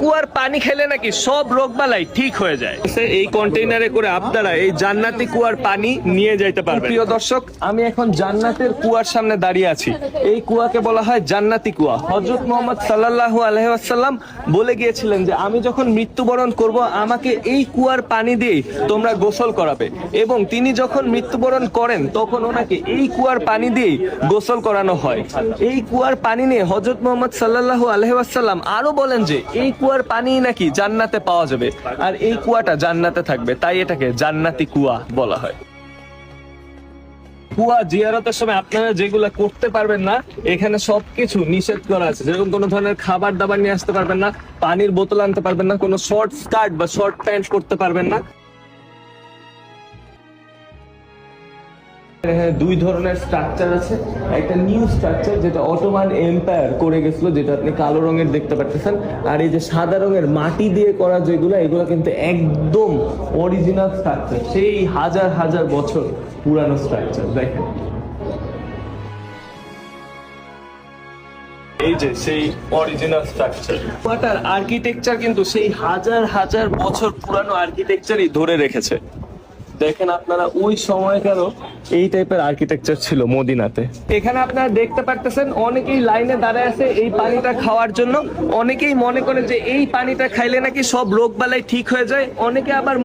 কুয়ার পানি খেলে নাকি সব রোগবালাই ঠিক হয়ে যায়। এই কন্টেইনারে করে আপনারা এই জান্নাতি কুয়ার পানি নিয়ে যাইতে পারবেন। প্রিয় দর্শক, আমি এখন জান্নাতের কুয়ার সামনে দাঁড়িয়ে আছি। এই কুয়াকে বলা হয় জান্নাতি কুয়া। হযরত মুহাম্মদ সাল্লাল্লাহু আলাইহি ওয়াসাল্লাম বলে গিয়েছিলেন যে আমি যখন মৃত্যুবরণ করব আমাকে এই কুয়ার পানি দিয়েই তোমরা গোসল করাবে, এবং তিনি যখন মৃত্যুবরণ করেন তখন ওনাকে এই কুয়ার পানি দিয়েই গোসল করানো হয়। এই কুয়ার পানি নিয়ে হযরত মুহাম্মদ সাল্লাল্লাহু আলাইহি ওয়াসাল্লাম আরো বলেন যে এই কুয়ার পানি নাকি জান্নাতে পাওয়া যাবে, আর এই কুয়াটা জান্নাতে থাকবে, তাই এটাকে জান্নাতি কুয়া বলা হয়। কুয়া জিয়ারতের সময় আপনারা যেগুলা করতে পারবেন না, এখানে সবকিছু নিষেধ করা আছে। যেরকম কোনো ধরনের খাবার দাবার নিয়ে আসতে পারবেন না, পানির বোতল আনতে পারবেন না, কোনো শর্ট স্কার্ট বা শর্ট প্যান্ট করতে পারবেন না। দুই ধরনের স্ট্রাকচার আছে। একটা নিউ স্ট্রাকচার যেটা অটোমান এম্পায়ার করে গেছিল, যেটা আপনি কালো রঙের দেখতে পাচ্ছেন, আর এই যে সাদা রঙের মাটি দিয়ে করা যেগুলো, এগুলো কিন্তু একদম অরিজিনাল স্ট্রাকচার, সেই হাজার হাজার বছর পুরানো স্ট্রাকচার। দেখেন এই যে সেই অরিজিনাল স্ট্রাকচার, ওয়াটার আর্কিটেকচার কিন্তু সেই হাজার হাজার বছর পুরানো আর্কিটেকচারই ধরে রেখেছে। দেখেন আপনারা ওই সময়কারও এই টাইপের আর্কিটেকচার ছিল মদিনাতে। এখানে আপনারা দেখতে পারতেছেন অনেকেই লাইনে দাঁড়ায় আছে এই পানিটা খাওয়ার জন্য। অনেকেই মনে করে যে এই পানিটা খাইলে নাকি সব রোগ বালাই ঠিক হয়ে যায়, অনেকে আবার